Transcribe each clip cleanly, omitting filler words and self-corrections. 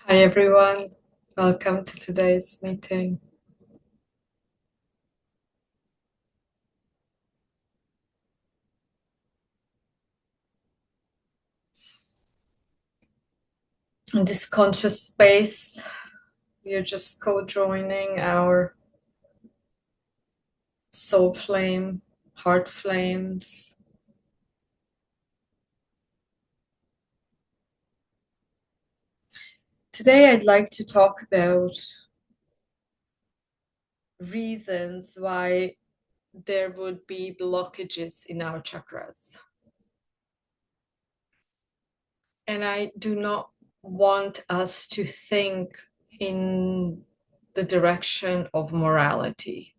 Hi everyone, welcome to today's meeting. In this conscious space, we are just co-joining our soul flame, heart flames. Today, I'd like to talk about reasons why there would be blockages in our chakras. And I do not want us to think in the direction of morality,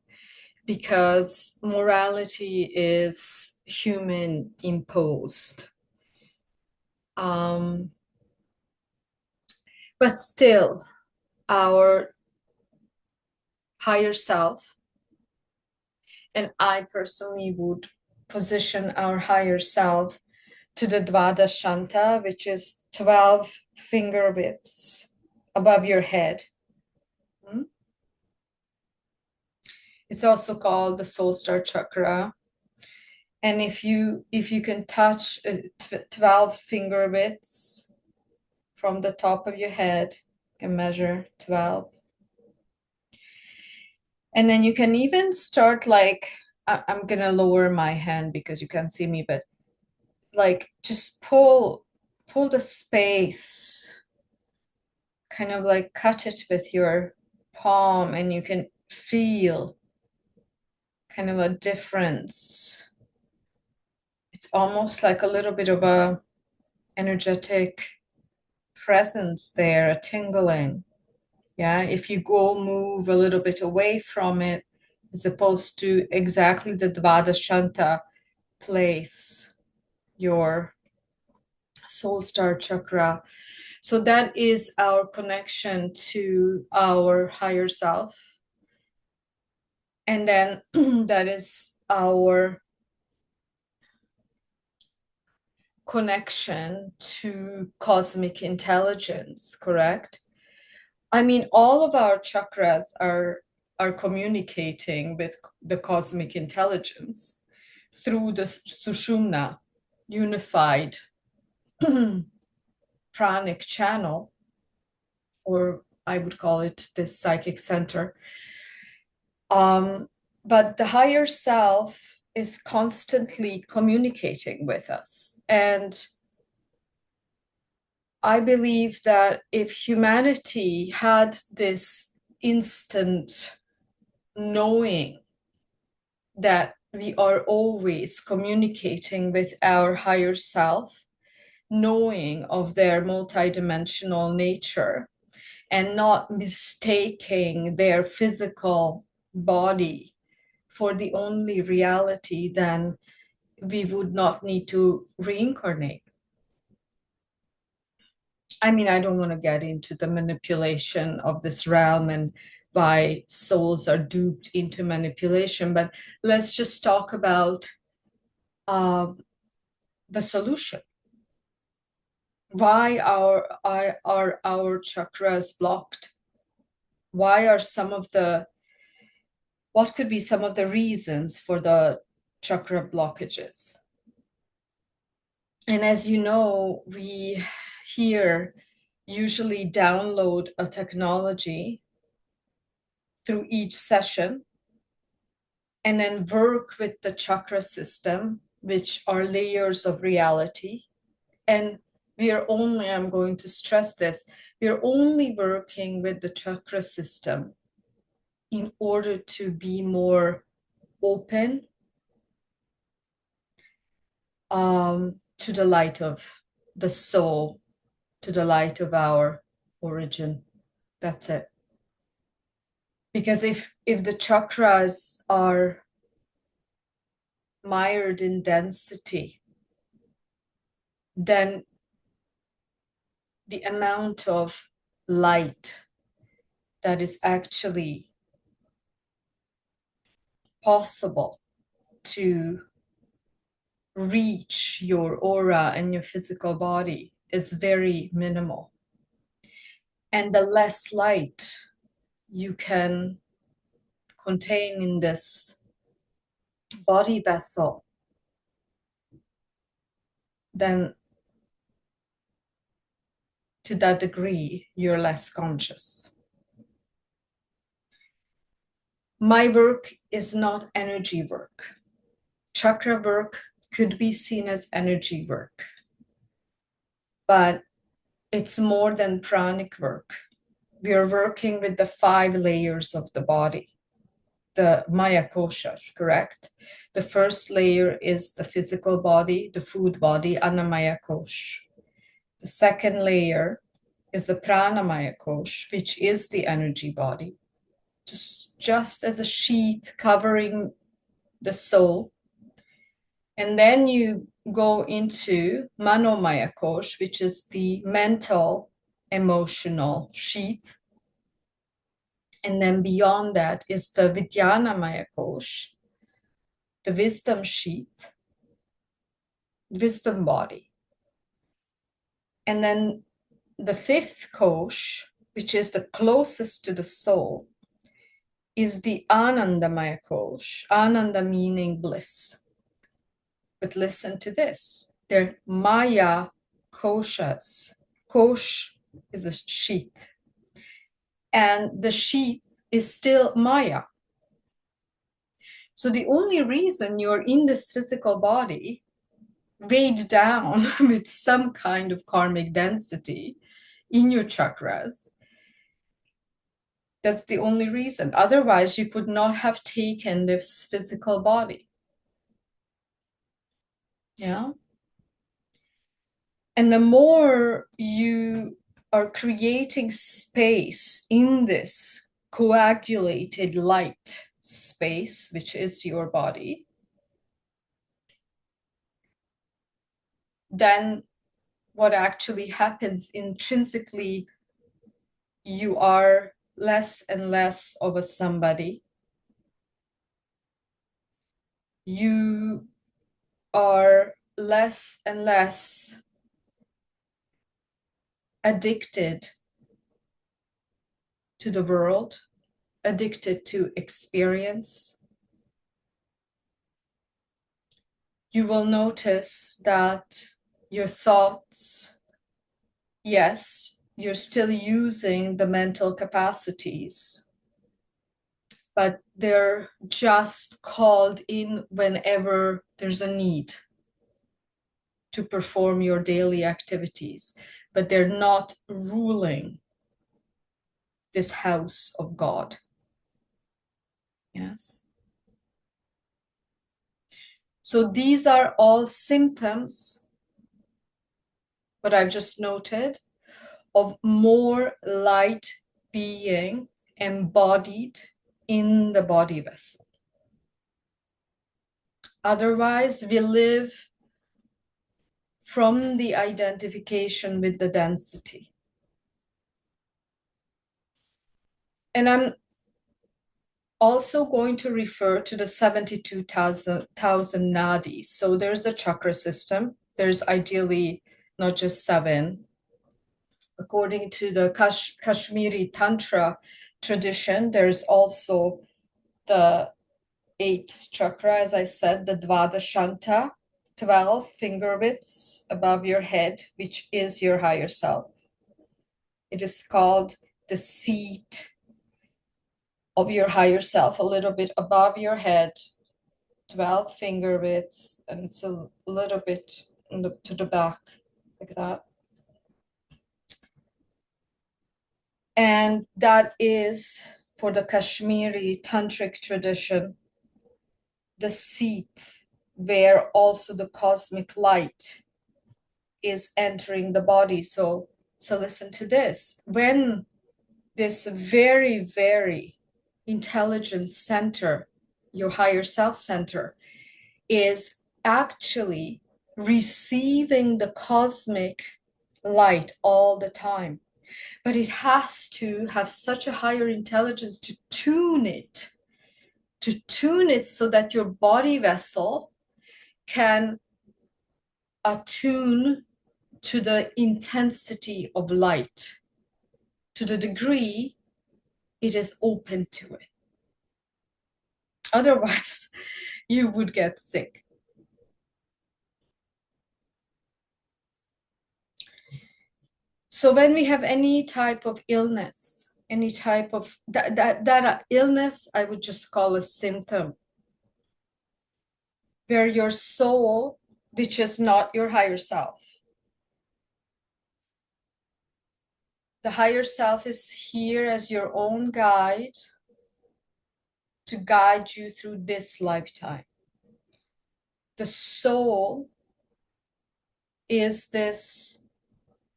because morality is human imposed. Um, but still, our higher self, and I personally would position our higher self to the Dvadashanta, which is 12 finger widths above your head. Hmm? It's also called the soul star chakra. And if you can touch 12 finger widths from the top of your head, you can measure 12. And then you can even start like, I'm gonna lower my hand because you can't see me, but like just pull the space, kind of like cut it with your palm, and you can feel kind of a difference. It's almost like a little bit of a energetic presence there, a tingling. Yeah, if you go move a little bit away from it, as opposed to exactly the Dvadashanta place, your soul star chakra. So that is our connection to our higher self. And then that is our connection to cosmic intelligence, correct? I mean, all of our chakras are communicating with the cosmic intelligence through the Sushumna, unified pranic channel, or I would call it this psychic center. But the higher self is constantly communicating with us. And I believe that if humanity had this instant knowing that we are always communicating with our higher self, knowing of their multidimensional nature, and not mistaking their physical body for the only reality, then we would not need to reincarnate. I mean, I don't want to get into the manipulation of this realm and why souls are duped into manipulation, but let's just talk about uh, the solution. Why are our chakras blocked? Why are some of the, what could be some of the reasons for the chakra blockages? And as you know, we here usually download a technology through each session and then work with the chakra system, which are layers of reality. And we are only, I'm going to stress this, we are only working with the chakra system in order to be more open to the light of the soul, to the light of our origin. That's it. Because if the chakras are mired in density, then the amount of light that is actually possible to reach your aura and your physical body is very minimal. And the less light you can contain in this body vessel, then to that degree, you're less conscious. My work is not energy work. Chakra work could be seen as energy work, but it's more than pranic work. We are working with the 5 layers of the body, the Maya koshas, correct? The first layer is the physical body, the food body, Annamaya kosh. The second layer is the Pranamaya kosh, which is the energy body, just as a sheet covering the soul. And then you go into Manomaya kosh, which is the mental, emotional sheath. And then beyond that is the Vijnanamaya kosh, the wisdom sheath, wisdom body. And then the fifth kosh, which is the closest to the soul, is the Anandamaya kosh, Ananda meaning bliss. But listen to this, they're Maya koshas. Kosh is a sheath, and the sheath is still Maya. So the only reason you're in this physical body, weighed down with some kind of karmic density in your chakras, that's the only reason. Otherwise, you could not have taken this physical body. Yeah. And the more you are creating space in this coagulated light space, which is your body, then what actually happens intrinsically, you are less and less of a somebody. You are less and less addicted to the world, addicted to experience. You will notice that your thoughts, yes, you're still using the mental capacities, but they're just called in whenever there's a need to perform your daily activities, but they're not ruling this house of God. Yes. So these are all symptoms, what I've just noted, of more light being embodied in the body vessel. Otherwise, we live from the identification with the density. And I'm also going to refer to the 72,000 nadis. So there's the chakra system. There's ideally not just 7. According to the Kashmiri Tantra tradition, there's also the 8th chakra, as I said, the Dvadashanta, 12 finger widths above your head, which is your higher self. It is called the seat of your higher self, a little bit above your head, 12 finger widths, and it's a little bit to the back, like that. And that is, for the Kashmiri tantric tradition, the seat where also the cosmic light is entering the body. So listen to this. When this very, very intelligent center, your higher self center, is actually receiving the cosmic light all the time, but it has to have such a higher intelligence to tune it so that your body vessel can attune to the intensity of light. to the degree it is open to it. Otherwise, you would get sick. So when we have any type of illness, any type of that illness, I would just call a symptom, where your soul, which is not your higher self, the higher self is here as your own guide to guide you through this lifetime. The soul is this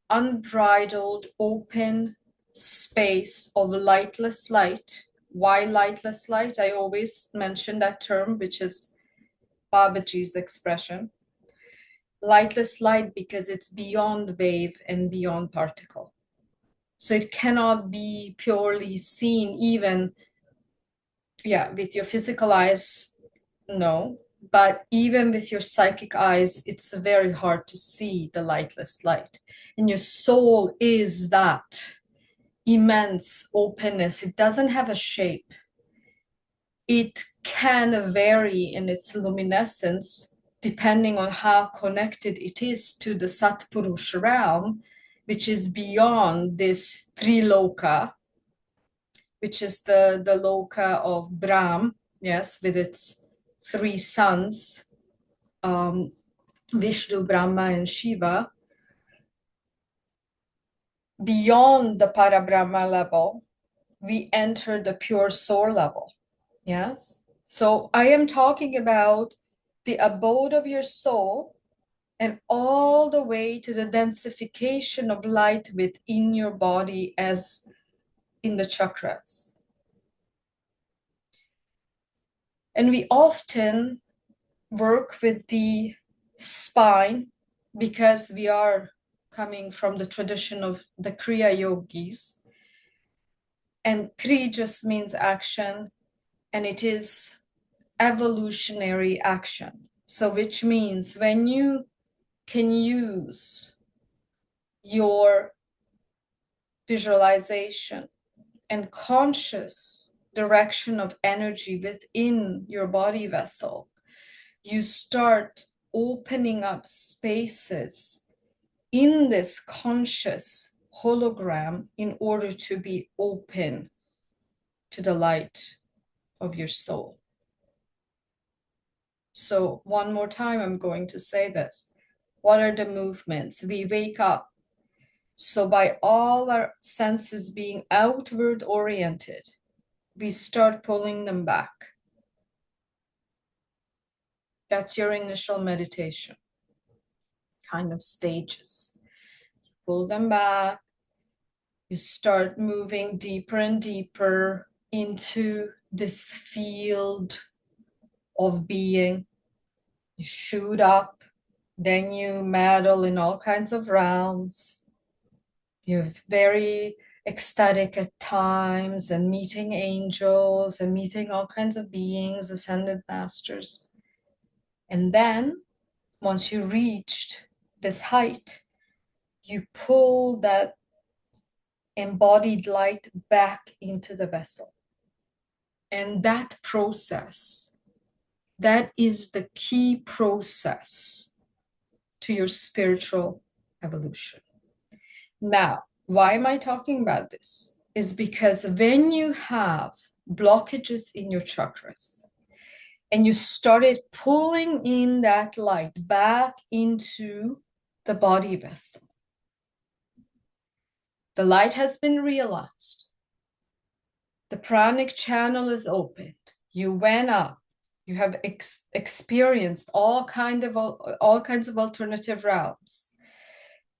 unbridled, open space of lightless light. Why lightless light? I always mention that term, which is Babaji's expression. Lightless light because it's beyond wave and beyond particle. So it cannot be purely seen even, with your physical eyes, no. But even with your psychic eyes, it's very hard to see the lightless light. And your soul is that immense openness. It doesn't have a shape. It can vary in its luminescence depending on how connected it is to the Satpurush realm, which is beyond this Triloka, which is the Loka of Brahm, yes, with its three sons, Vishnu, Brahma, and Shiva. Beyond the Parabrahma level, we enter the pure soul level. Yes. So I am talking about the abode of your soul and all the way to the densification of light within your body as in the chakras. And we often work with the spine because we are coming from the tradition of the Kriya Yogis. And Kri just means action, and it is evolutionary action. So which means when you can use your visualization and conscious direction of energy within your body vessel, you start opening up spaces in this conscious hologram in order to be open to the light of your soul. So one more time, I'm going to say this. What are the movements? We wake up. So by all our senses being outward oriented, we start pulling them back. That's your initial meditation kind of stages. Pull them back. You start moving deeper and deeper into this field of being. You shoot up, then you meddle in all kinds of realms. You're very ecstatic at times and meeting angels and meeting all kinds of beings, ascended masters. And then once you reached this height, you pull that embodied light back into the vessel. And that process, that is the key process to your spiritual evolution. Now, why am I talking about this? Is because when you have blockages in your chakras and you started pulling in that light back into the body vessel, the light has been realized. The pranic channel is opened. You went up. You have experienced all kinds of alternative realms.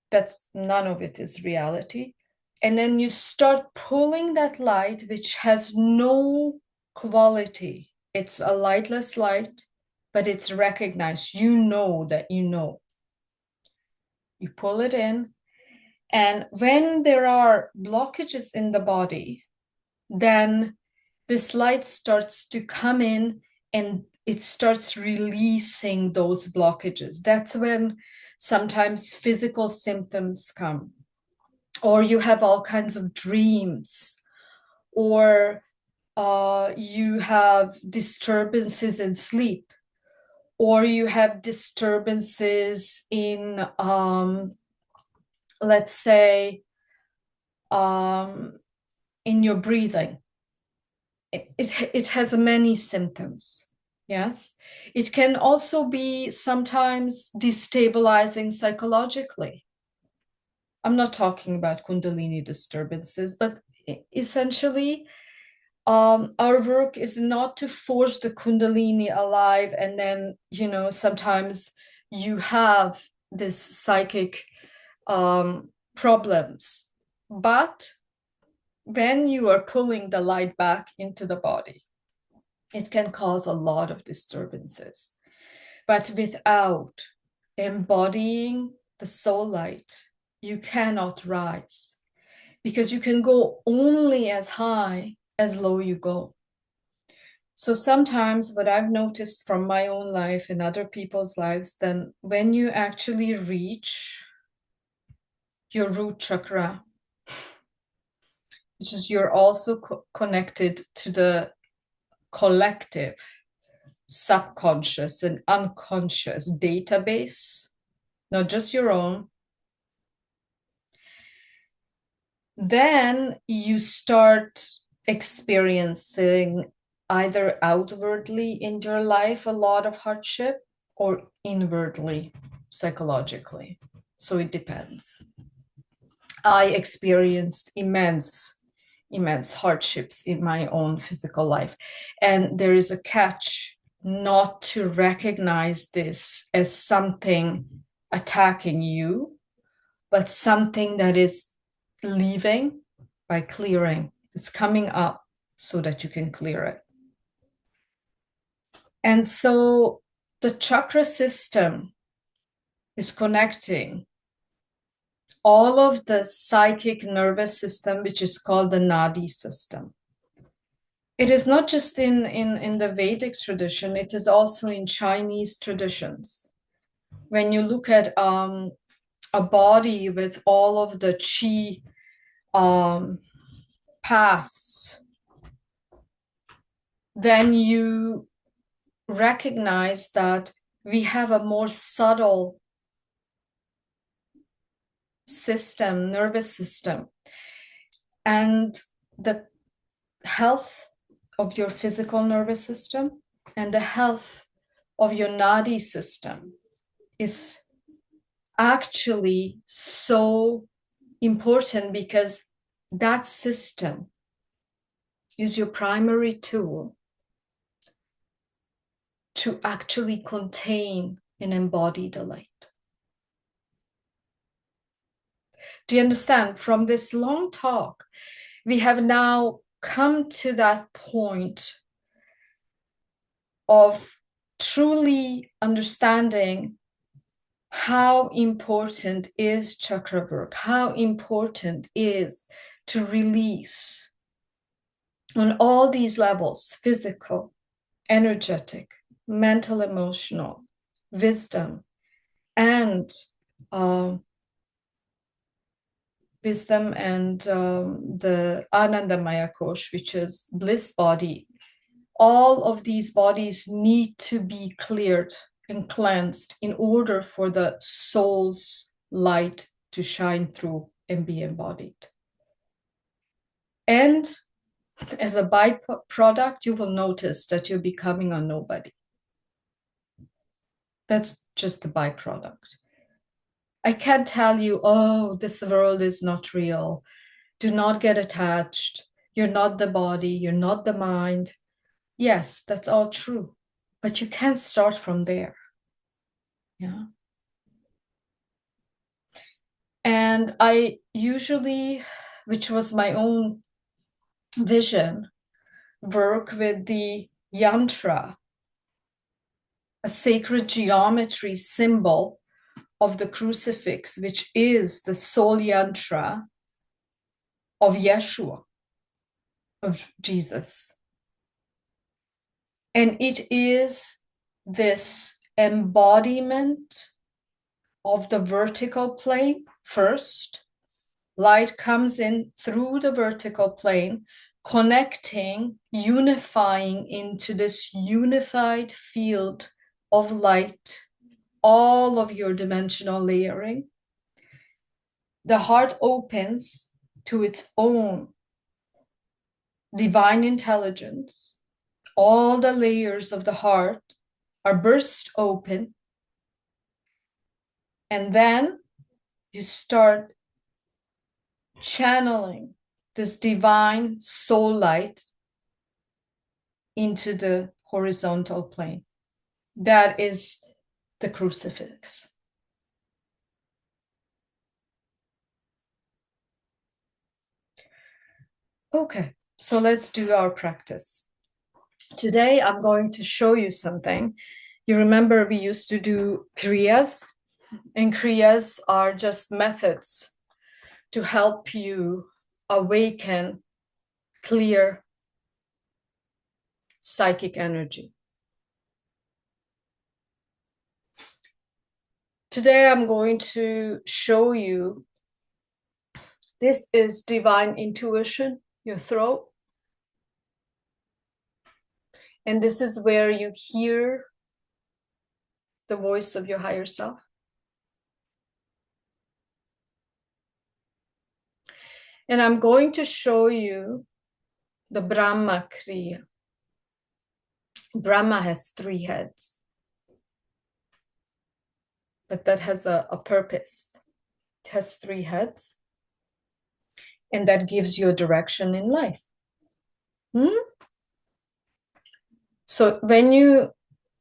That's none of it is reality. And then you start pulling that light, which has no quality. It's a lightless light, but it's recognized. You know that you know. You pull it in. And when there are blockages in the body, then this light starts to come in and it starts releasing those blockages. That's when sometimes physical symptoms come. or you have all kinds of dreams, or you have disturbances in sleep, or you have disturbances in, let's say, um, in your breathing. It has many symptoms. Yes. It can also be sometimes destabilizing psychologically. I'm not talking about Kundalini disturbances, but essentially, our work is not to force the Kundalini alive, and then, sometimes you have this psychic problems. But when you are pulling the light back into the body, it can cause a lot of disturbances. But without embodying the soul light, you cannot rise, because you can go only as high as low you go. So sometimes what I've noticed from my own life and other people's lives, then when you actually reach your root chakra, which is you're also connected to the collective subconscious and unconscious database, not just your own, then you start experiencing either outwardly in your life a lot of hardship, or inwardly psychologically. So it depends. I experienced immense hardships in my own physical life. And there is a catch not to recognize this as something attacking you, but something that is leaving by clearing. It's coming up so that you can clear it. And so the chakra system is connecting all of the psychic nervous system, which is called the Nadi system. It is not just in the Vedic tradition, it is also in Chinese traditions. When you look at a body with all of the qi paths, then you recognize that we have a more subtle system, nervous system. And the health of your physical nervous system and the health of your nadi system is actually so important, because that system is your primary tool to actually contain and embody the light. Do you understand? From this long talk, we have now come to that point of truly understanding how important is chakra work, how important is to release on all these levels: physical, energetic, mental, emotional, wisdom, and the Anandamaya Kosh, which is bliss body. All of these bodies need to be cleared and cleansed in order for the soul's light to shine through and be embodied. And as a byproduct, you will notice that you're becoming a nobody. That's just the byproduct. I can't tell you, oh, this world is not real. Do not get attached. You're not the body. You're not the mind. Yes, that's all true. But you can't start from there. Yeah. And I usually, which was my own vision, work with the yantra, a sacred geometry symbol of the crucifix, which is the soul yantra of Yeshua, of Jesus. And it is this embodiment of the vertical plane first, Light comes in through the vertical plane, connecting, unifying into this unified field of light, all of your dimensional layering. The heart opens to its own divine intelligence. All the layers of the heart are burst open, and then you start channeling this divine soul light into the horizontal plane. That is the crucifix. Okay, so let's do our practice. Today, I'm going to show you something. You remember we used to do kriyas, and kriyas are just methods to help you awaken clear psychic energy. Today, I'm going to show you, this is divine intuition, your throat. And this is where you hear the voice of your higher self. And I'm going to show you the Brahma Kriya. Brahma has 3 heads, but that has a purpose. It has 3 heads, and that gives you a direction in life. So when you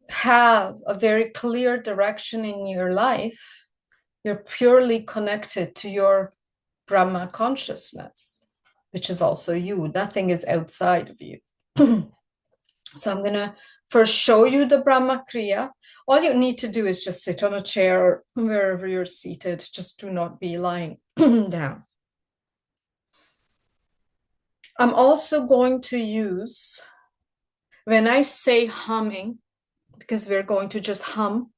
have a very clear direction in your life, you're purely connected to your Brahma consciousness, which is also you. Nothing is outside of you. So I'm going to first show you the Brahma Kriya. All you need to do is just sit on a chair or wherever you're seated. Just do not be lying down. I'm also going to use, when I say humming, because we're going to just hum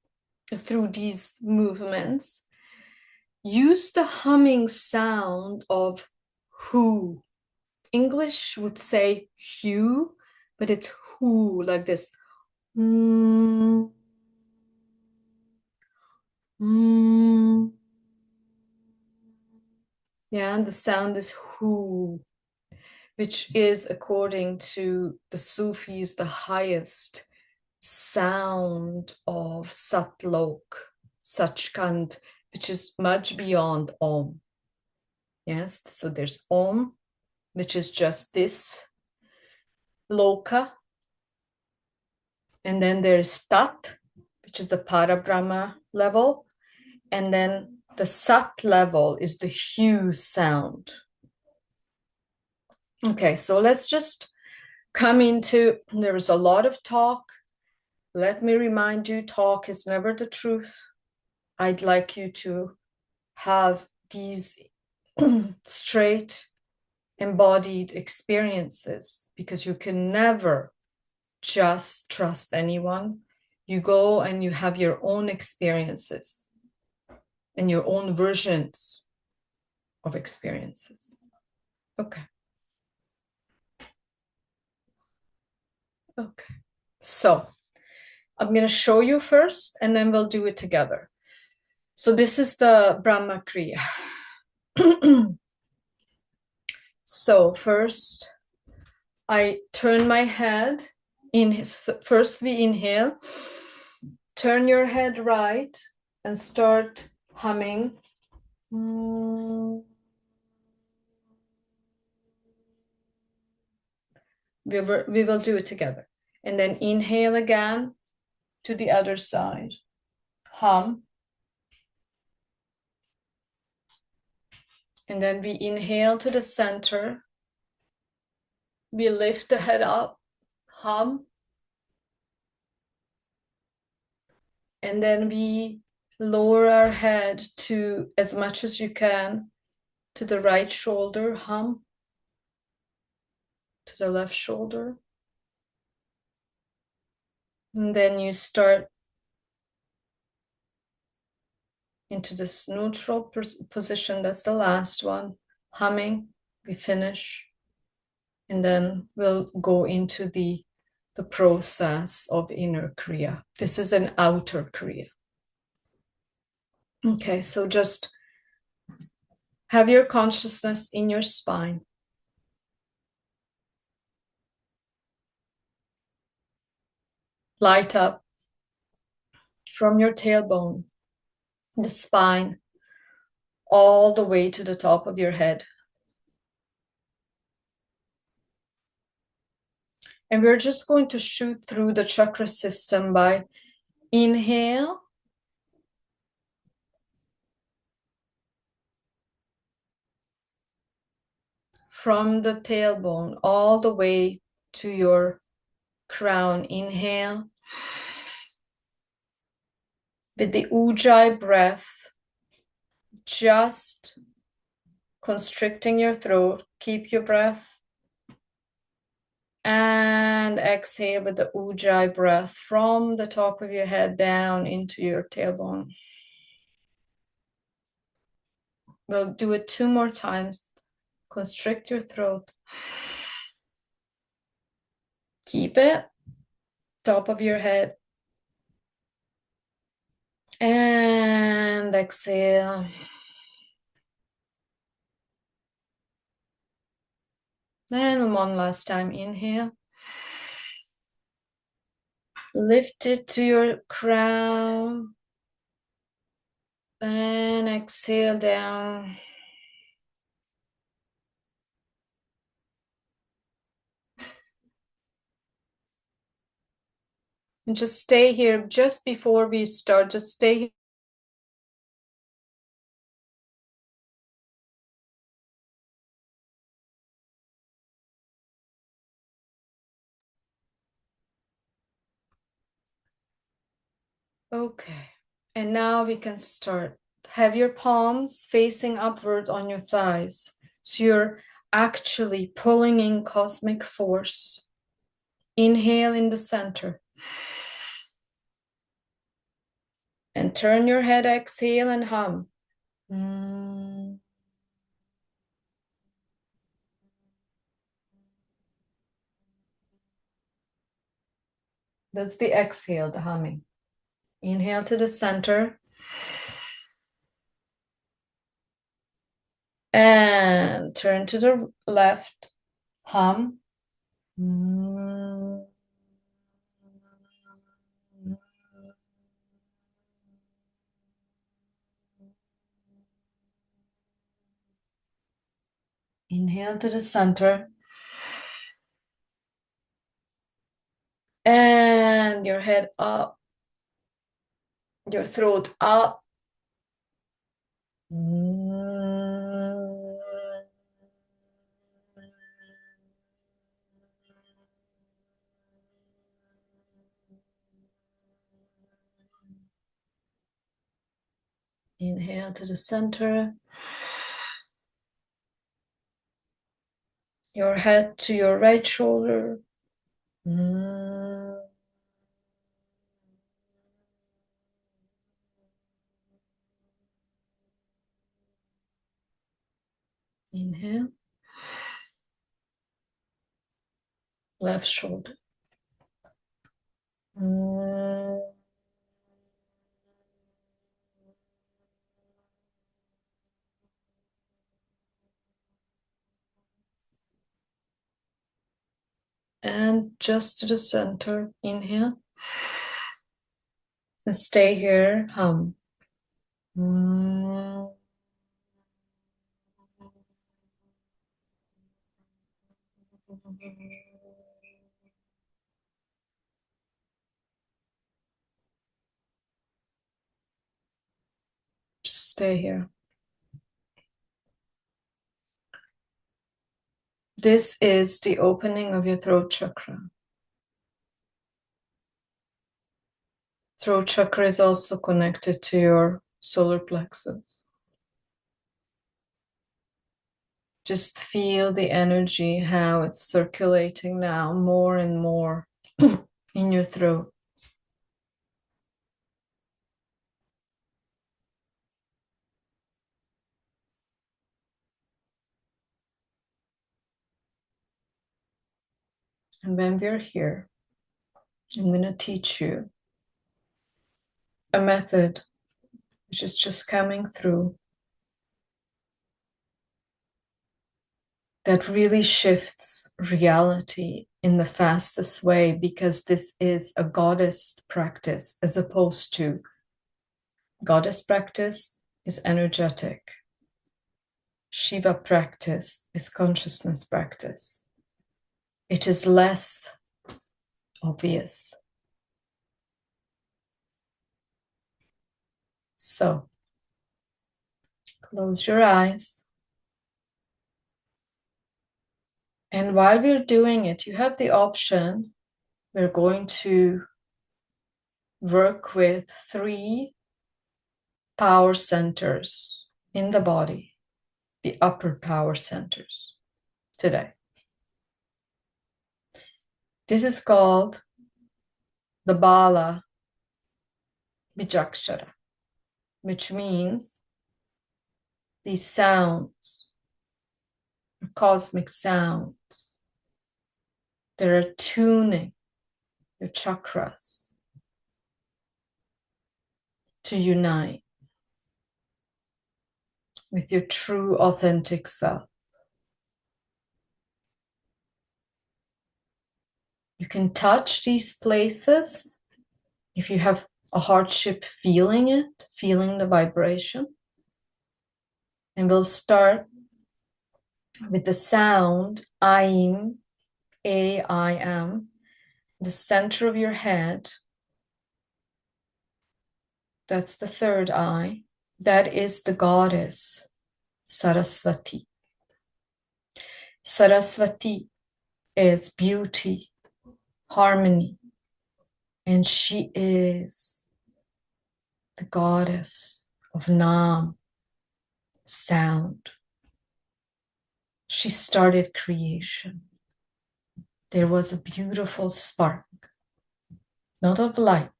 through these movements, use the humming sound of who. English would say hue, but it's who, like this. Mm, mm. Yeah, and the sound is who, which is, according to the Sufis, the highest sound of Satlok, Sachkand, which is much beyond Om. Yes, so there's Om, which is just this loka. And then there's Tat, which is the Parabrahma level. And then the Sat level is the hue sound. Okay, so let's just come into, there is a lot of talk. Let me remind you, talk is never the truth. I'd like you to have these straight, embodied experiences, because you can never just trust anyone. You go and you have your own experiences and your own versions of experiences. Okay. Okay. So I'm going to show you first, and then we'll do it together. So this is the Brahma Kriya. So first, I turn my head. First, we inhale. Turn your head right and start humming. We will do it together. And then inhale again to the other side. Hum. And then we inhale to the center. We lift the head up. Hum. And then we lower our head to, as much as you can, to the right shoulder. Hum. To the left shoulder. And then you start into this neutral position. That's the last one. humming, we finish, and then we'll go into the process of inner Kriya. This is an outer Kriya. Okay, so just have your consciousness in your spine. Light up from your tailbone, the spine, all the way to the top of your head. And we're just going to shoot through the chakra system by inhale. From the tailbone all the way to your crown. Inhale. With the ujjayi breath, just constricting your throat. Keep your breath. And exhale with the ujjayi breath from the top of your head down into your tailbone. We'll do it 2 more times. Constrict your throat. Keep it. Top of your head. And exhale. And one last time. Inhale. Lift it to your crown. And exhale down. And just stay here just before we start. Just stay here. Okay. And now we can start. Have your palms facing upward on your thighs. So you're actually pulling in cosmic force. Inhale in the center. And turn your head, exhale and hum. That's the exhale, the humming. Inhale to the center. And turn to the left. Hum. Inhale to the center. And your head up. Your throat up. Inhale to the center. Your head to your right shoulder. Inhale. Left shoulder. And just to the center. Inhale. And stay here. Hum. Just stay here. This is the opening of your throat chakra. Throat chakra is also connected to your solar plexus. Just feel the energy, how it's circulating now more and more in your throat. And when we're here, I'm going to teach you a method which is just coming through that really shifts reality in the fastest way, because this is a goddess practice as opposed to goddess practice is energetic. Shiva practice is consciousness practice. It is less obvious. So close your eyes. And while we're doing it, you have the option. We're going to work with 3 power centers in the body, the upper power centers today. This is called the Bala Bijakshara, which means these sounds, cosmic sounds, they're attuning your chakras to unite with your true, authentic self. You can touch these places if you have a hardship feeling it, feeling the vibration. And we'll start with the sound Aim, A-I-M, the center of your head. That's the third eye. That is the goddess, Saraswati. Saraswati is beauty, harmony, and she is the goddess of Nam, sound. She started creation. There was a beautiful spark, not of light,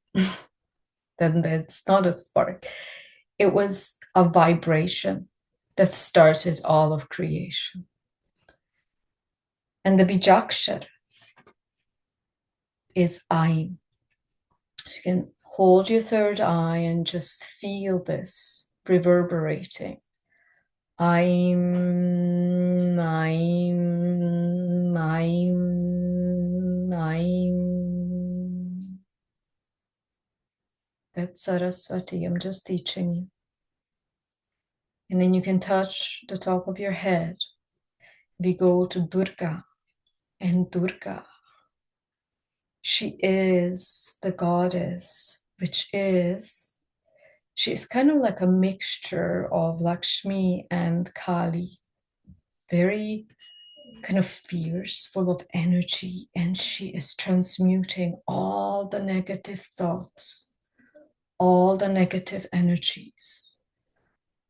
then it's not a spark. It was a vibration that started all of creation. And the Bijakshara is Aim. So you can hold your third eye and just feel this reverberating. Aim, Aim, Aim, Aim. That's Saraswati. I'm just teaching you. And then you can touch the top of your head. We go to Durga. And Durga, she is the goddess, she's kind of like a mixture of Lakshmi and Kali. Very kind of fierce, full of energy, and she is transmuting all the negative thoughts, all the negative energies,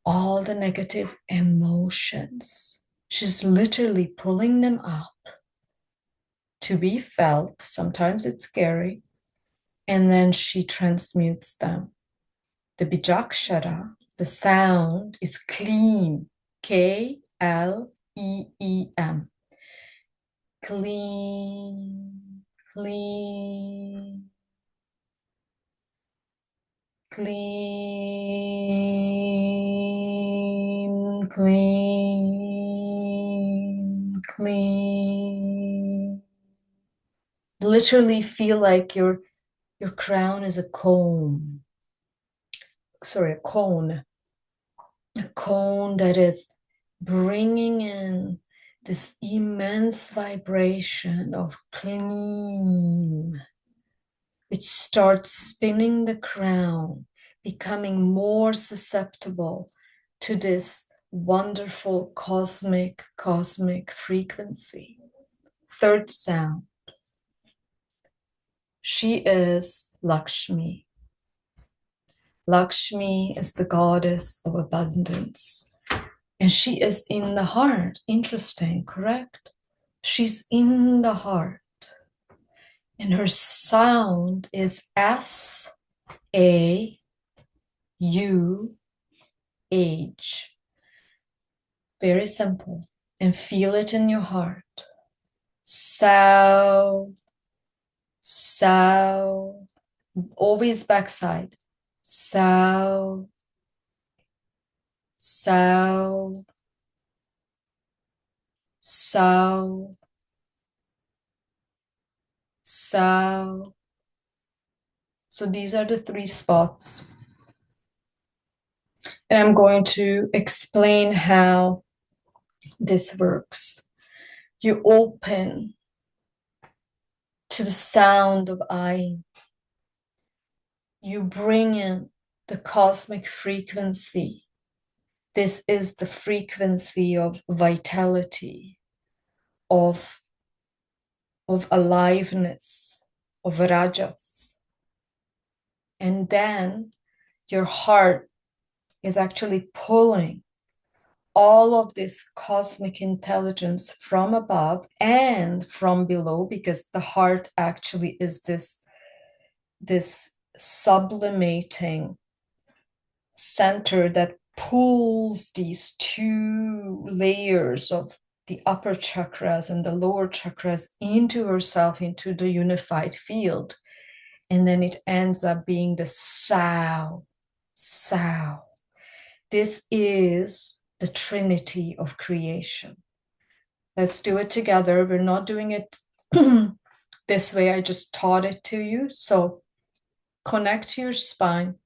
all the negative emotions. She's literally pulling them up to be felt. Sometimes it's scary. And then she transmutes them. The Bijakshara, the sound is clean, K-L-E-E-M. Clean, clean, clean, clean, clean. Literally feel like your crown is a cone. Sorry, a cone that is bringing in this immense vibration of clean, which starts spinning the crown, becoming more susceptible to this wonderful cosmic frequency. Third sound. She is Lakshmi. Lakshmi is the goddess of abundance. And she is in the heart. Interesting, correct? She's in the heart. And her sound is S-A-U-H. Very simple. And feel it in your heart. Sow, sow, always backside. Sow, sow, sow, sow. So these are the three spots. And I'm going to explain how this works. You open to the sound of I. You bring in the cosmic frequency. This is the frequency of vitality, of, of aliveness, of rajas. And then your heart is actually pulling all of this cosmic intelligence from above and from below, because the heart actually is this sublimating center that pulls these two layers of the upper chakras and the lower chakras into herself, into the unified field. And then it ends up being the sow, sow. This is the trinity of creation. Let's do it together. We're not doing it this way. I just taught it to you. So connect to your spine.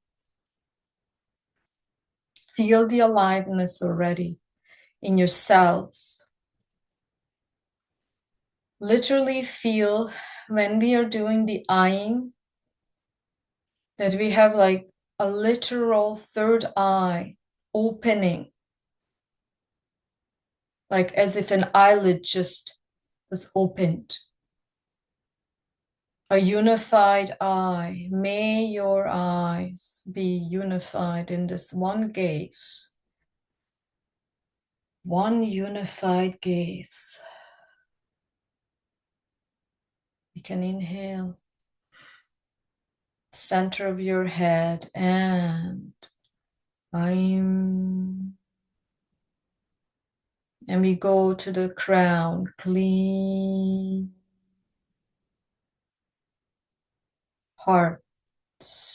Feel the aliveness already in your cells. Literally feel when we are doing the eyeing that we have like a literal third eye opening, like as if an eyelid just was opened. A unified eye. May your eyes be unified in this one gaze. One unified gaze. You can inhale, center of your head, and I'm. And we go to the crown, clean heart, so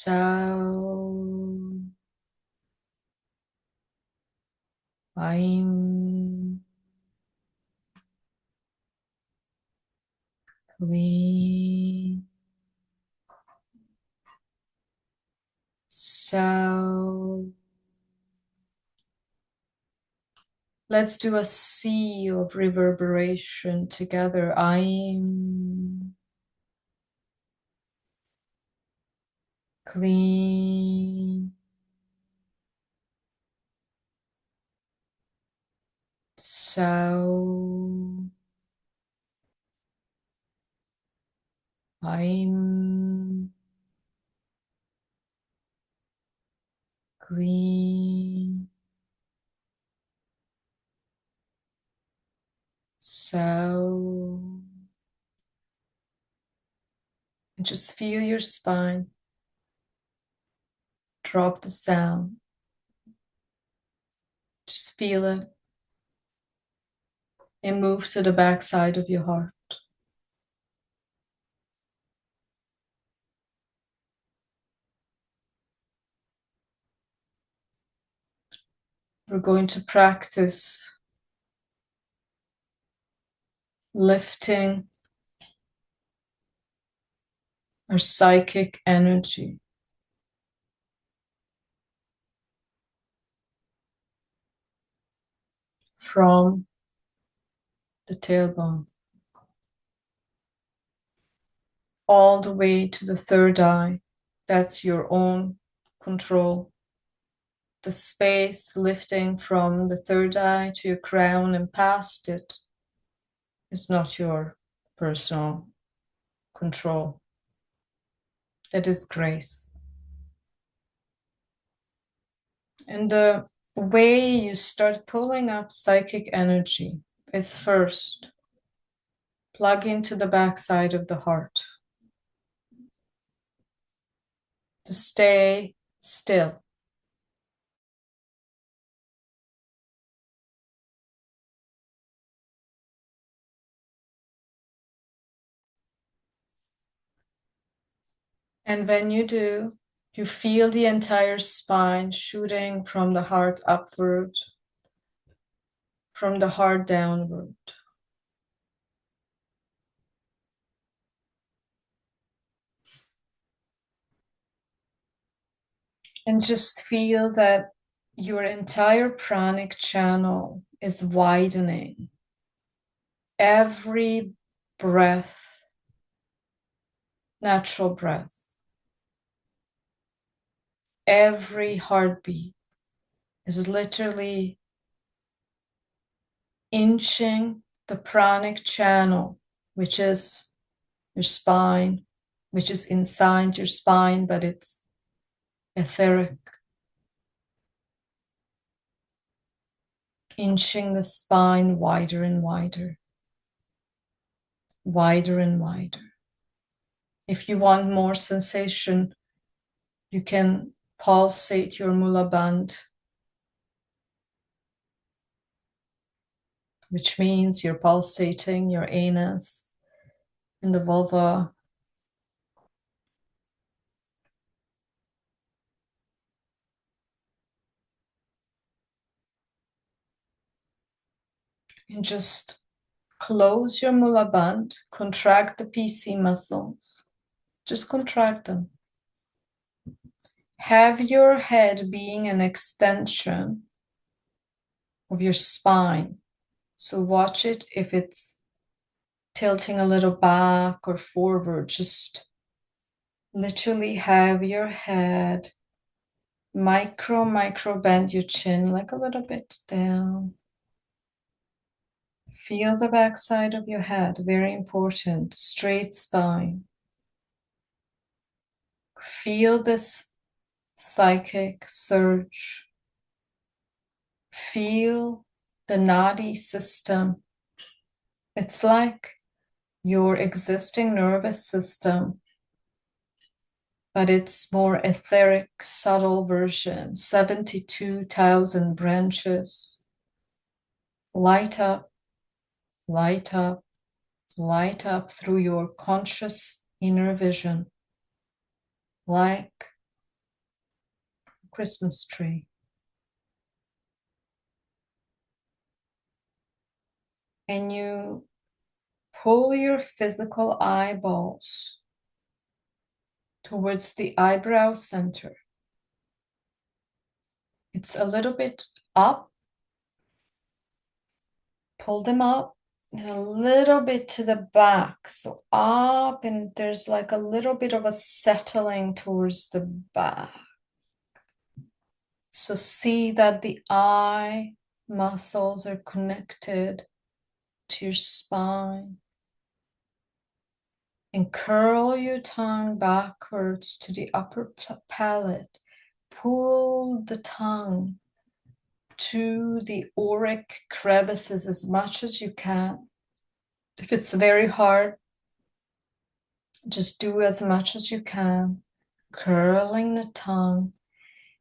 I'm clean. So let's do a sea of reverberation together. I'm clean. So I'm clean. So just feel your spine. Drop the sound. Just feel it and move to the back side of your heart. We're going to practice lifting our psychic energy from the tailbone all the way to the third eye. That's your own control. The space lifting from the third eye to your crown and past it is not your personal control. That is grace. And the way you start pulling up psychic energy is first plug into the backside of the heart to stay still. And when you do, you feel the entire spine shooting from the heart upward, from the heart downward. And just feel that your entire pranic channel is widening. Every breath, natural breath, every heartbeat is literally inching the pranic channel, which is your spine, which is inside your spine, but it's etheric, inching the spine wider and wider, wider and wider. If you want more sensation, you can pulsate your mula band, which means you're pulsating your anus and the vulva. And just close your mula band, contract the PC muscles, just contract them. Have your head being an extension of your spine. So watch it if it's tilting a little back or forward. Just literally have your head micro bend your chin like a little bit down. Feel the back side of your head, very important. Straight spine. Feel this psychic surge. Feel the nadi system. It's like your existing nervous system, but it's more etheric, subtle version, 72,000 branches. Light up, light up, light up through your conscious inner vision, like a Christmas tree. And you pull your physical eyeballs towards the eyebrow center. It's a little bit up. Pull them up and a little bit to the back. So up, and there's like a little bit of a settling towards the back. So see that the eye muscles are connected to your spine. And curl your tongue backwards to the upper palate. Pull the tongue to the auric crevices as much as you can. If it's very hard, just do as much as you can, curling the tongue,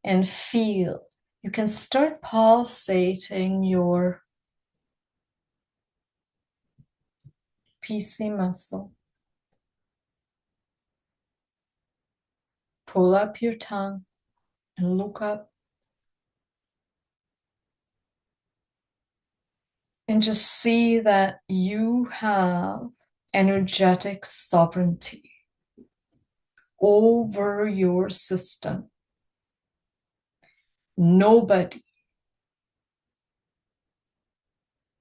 and feel. You can start pulsating your PC muscle. Pull up your tongue and look up. And just see that you have energetic sovereignty over your system. Nobody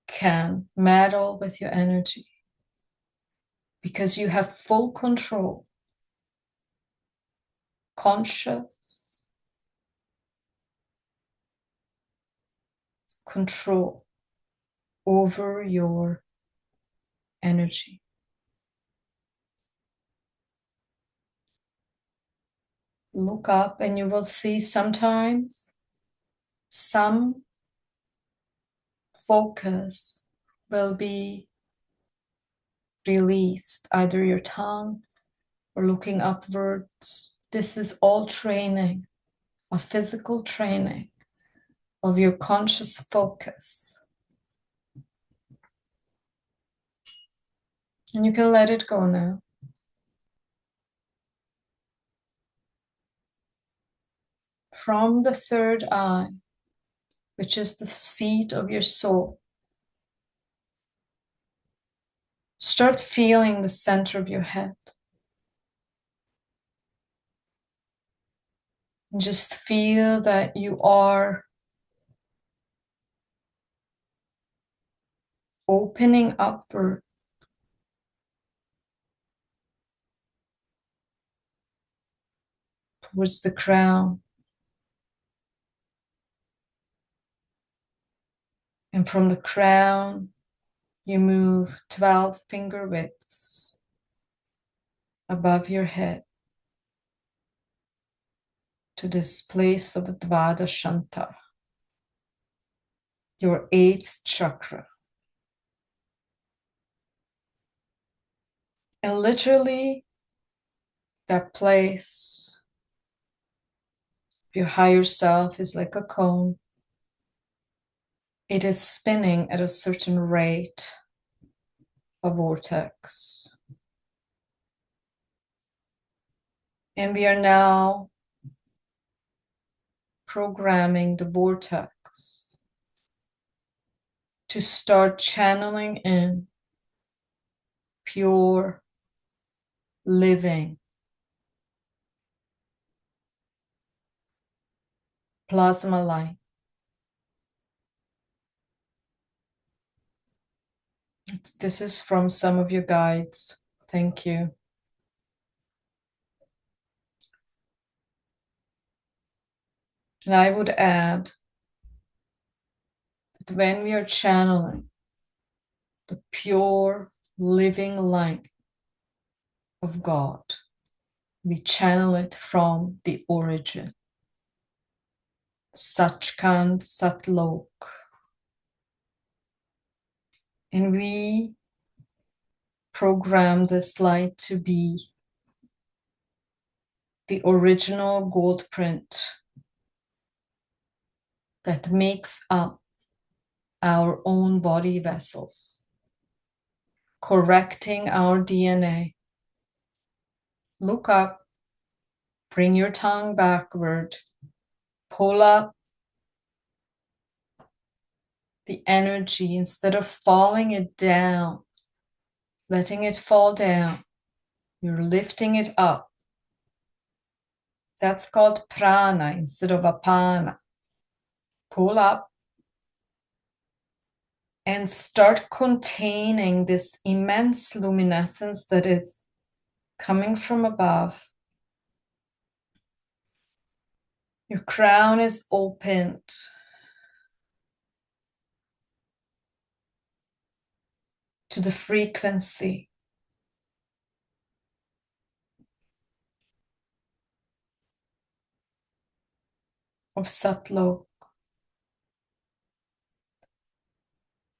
can meddle with your energy because you have full control, conscious control over your energy. Look up and you will see sometimes some focus will be released, either your tongue or looking upwards. This is all training, a physical training of your conscious focus. And you can let it go now. from the third eye, which is the seat of your soul, start feeling the center of your head. And just feel that you are opening upward towards the crown. And from the crown, you move 12 finger widths above your head to this place of Dvadashanta, your 8th chakra. And literally, that place, your higher self is like a cone. It is spinning at a certain rate, a vortex. And we are now programming the vortex to start channeling in pure living plasma light. This is from some of your guides. Thank you. And I would add that when we are channeling the pure living light of God, we channel it from the origin. Sachkhand Satlok. And we program this light to be the original gold print that makes up our own body vessels, correcting our DNA. Look up, bring your tongue backward, pull up the energy instead of falling it down, letting it fall down. You're lifting it up. That's called prana instead of apana. Pull up and start containing this immense luminescence that is coming from above. Your crown is opened. To the frequency of Satlok.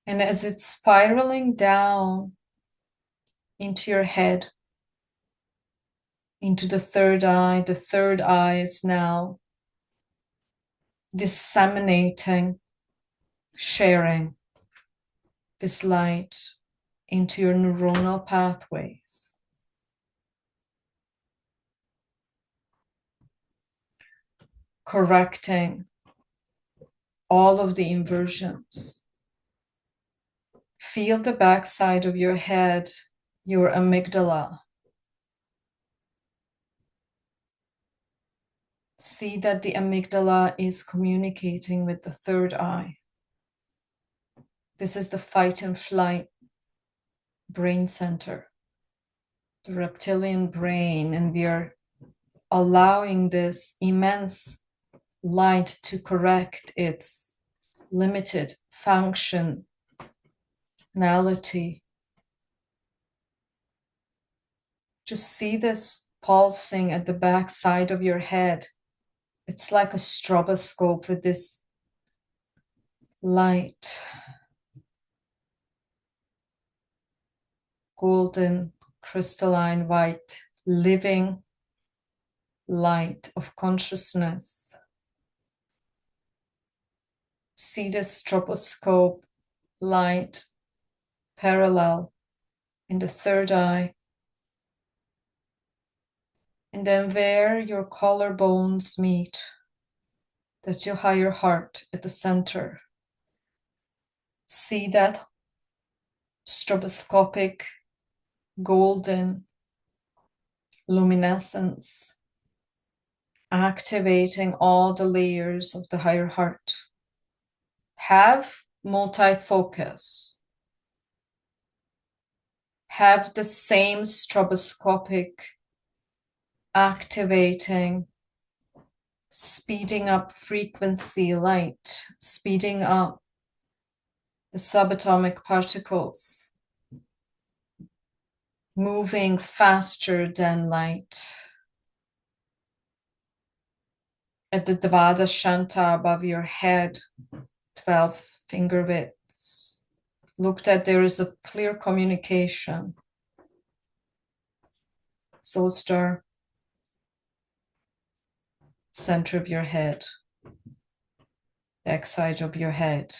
And as it's spiraling down into your head, into the third eye is now disseminating, sharing this light into your neuronal pathways. Correcting all of the inversions. Feel the backside of your head, your amygdala. See that the amygdala is communicating with the third eye. This is the fight and flight brain center, the reptilian brain, and we are allowing this immense light to correct its limited functionality. Just see this pulsing at the back side of your head. It's like a stroboscope with this light, golden, crystalline white, living light of consciousness. See this stroboscope light parallel in the third eye. And then where your collarbones meet, That's your higher heart at the center. See that stroboscopic golden luminescence activating all the layers of the higher heart. Have multi-focus. Have the same stroboscopic activating, speeding up frequency light, speeding up the subatomic particles, moving faster than light. At the Dvada Shanta above your head, 12 finger widths, look that there is a clear communication. Soul star, center of your head, backside of your head,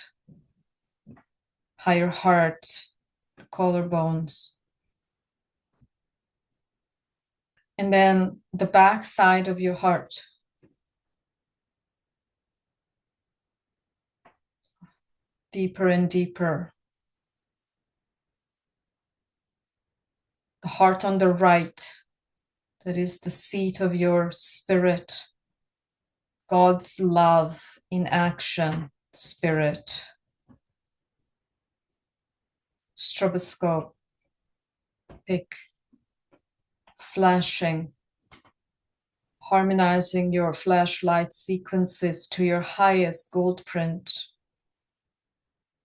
higher heart, collarbones. And then the back side of your heart. Deeper and deeper. The heart on the right, that is the seat of your spirit. God's love in action, spirit. Stroboscope, pick, flashing, harmonizing your flashlight sequences to your highest gold print.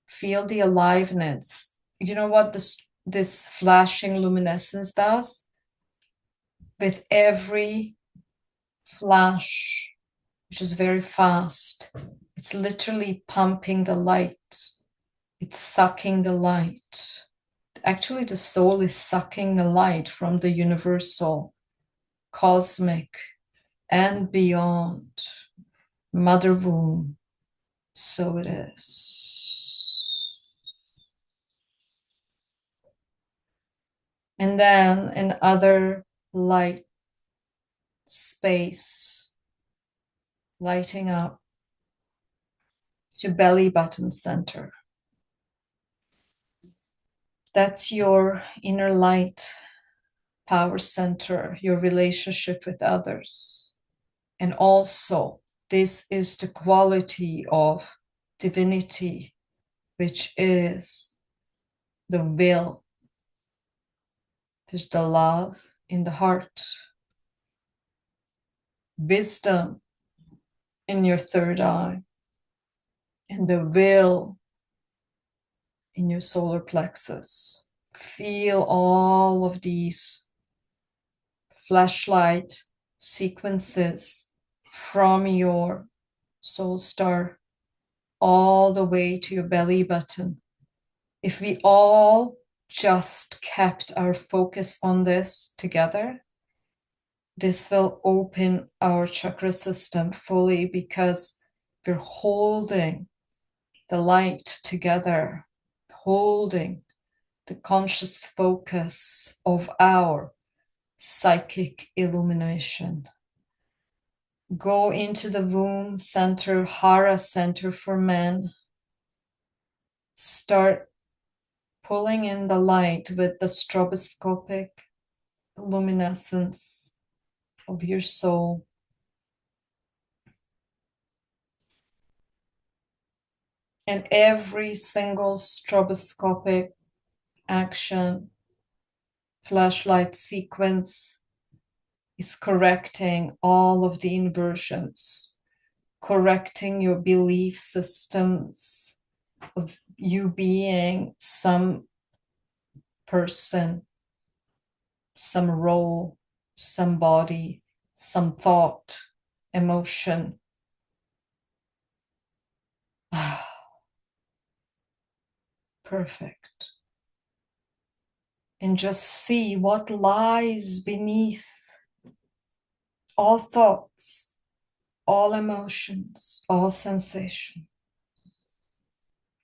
Feel the aliveness. You know what this flashing luminescence does? With every flash, which is very fast, it's literally pumping the light. It's sucking the light. Actually, the soul is sucking the light from the universal, cosmic, and beyond mother womb. So it is. And then another light space lighting up to belly button center. That's your inner light, power center, your relationship with others. And also, this is the quality of divinity, which is the will. There's the love in the heart, wisdom in your third eye, and the will in your solar plexus. Feel all of these flashlight sequences from your soul star all the way to your belly button. If we all just kept our focus on this together, this will open our chakra system fully because we're holding the light together, holding the conscious focus of our psychic illumination. Go into the womb center, Hara center for men. Start pulling in the light with the stroboscopic luminescence of your soul. And every single stroboscopic action, flashlight sequence is correcting all of the inversions, correcting your belief systems of you being some person, some role, some body, some thought, emotion. Perfect. And just see what lies beneath all thoughts, all emotions, all sensations.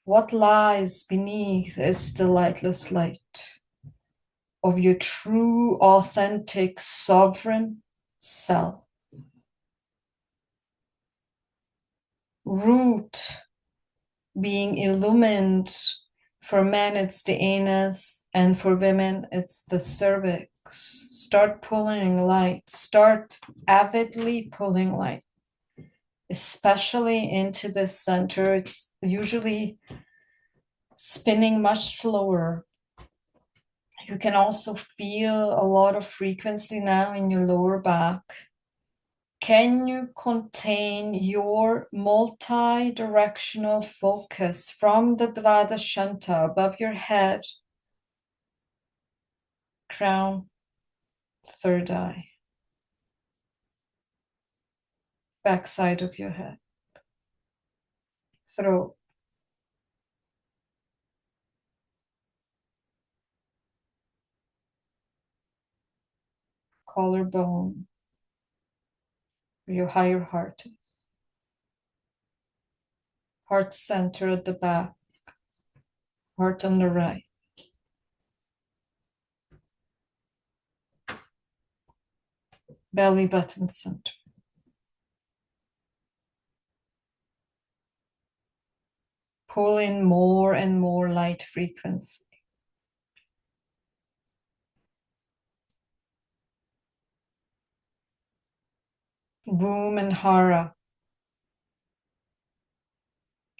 What lies beneath is the lightless light of your true, authentic, sovereign self. root being illumined. For men, it's the anus, and for women, it's the cervix. Start pulling light. Start avidly pulling light, especially into the center. It's usually spinning much slower. You can also feel a lot of frequency now in your lower back. Can you contain your multi-directional focus from the Dvadashanta above your head, crown, third eye, backside of your head, throat, collarbone, where your higher heart is, heart center at the back, heart on the right, belly button center. Pull in more and more light frequency. Boom and hara.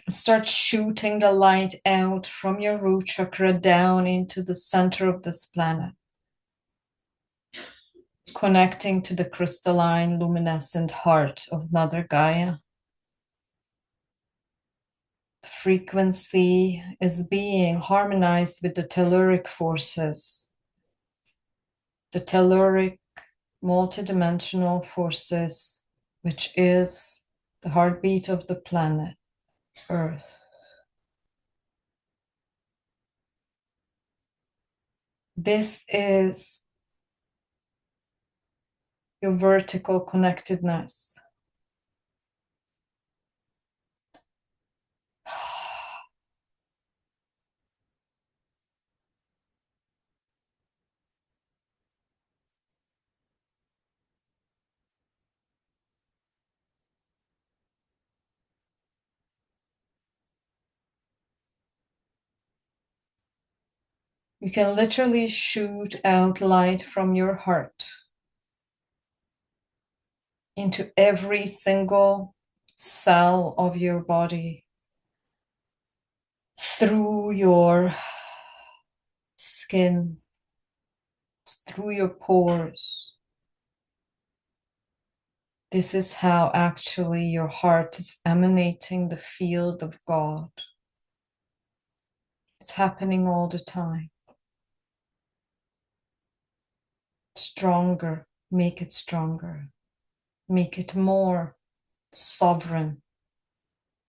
Start shooting the light out from your root chakra down into the center of this planet, connecting to the crystalline, luminescent heart of Mother Gaia. The frequency is being harmonized with the telluric forces, the telluric multidimensional forces, which is the heartbeat of the planet Earth. This is your vertical connectedness. You can literally shoot out light from your heart into every single cell of your body, through your skin, through your pores. This is how actually your heart is emanating the field of God. It's happening all the time. Stronger, make it stronger. Make it more sovereign,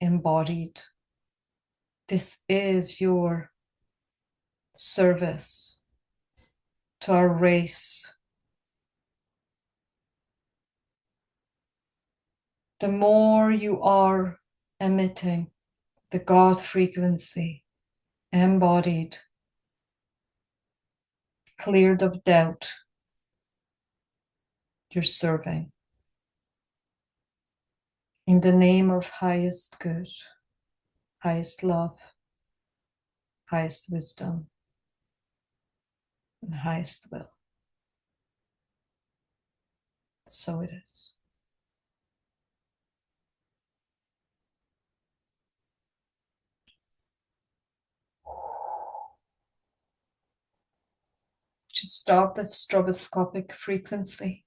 embodied. This is your service to our race. The more you are emitting the God frequency, embodied, cleared of doubt, you're serving in the name of highest good, highest love, highest wisdom, and highest will. So it is. Just stop that stroboscopic frequency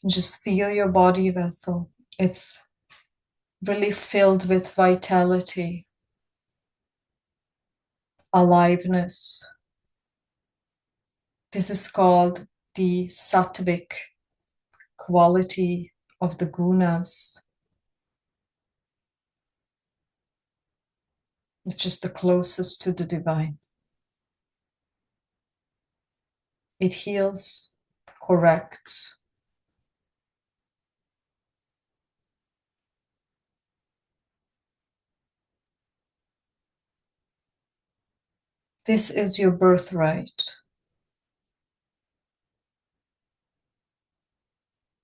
and just feel your body vessel. It's really filled with vitality, aliveness. This is called the sattvic quality of the gunas, which is the closest to the divine. It heals, corrects. This is your birthright.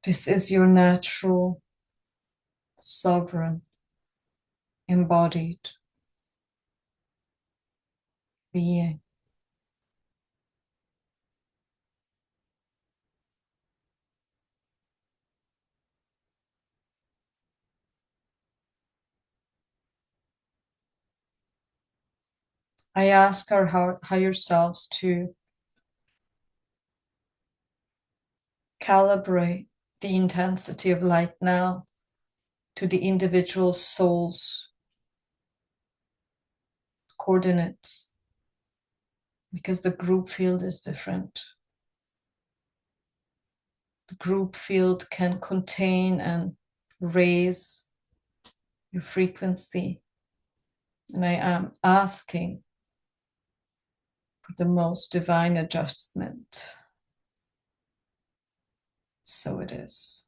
This is your natural sovereign, embodied being. I ask our higher selves to calibrate the intensity of light now to the individual soul's coordinates, because the group field is different. The group field can contain and raise your frequency. And I am asking for the most divine adjustment. So it is.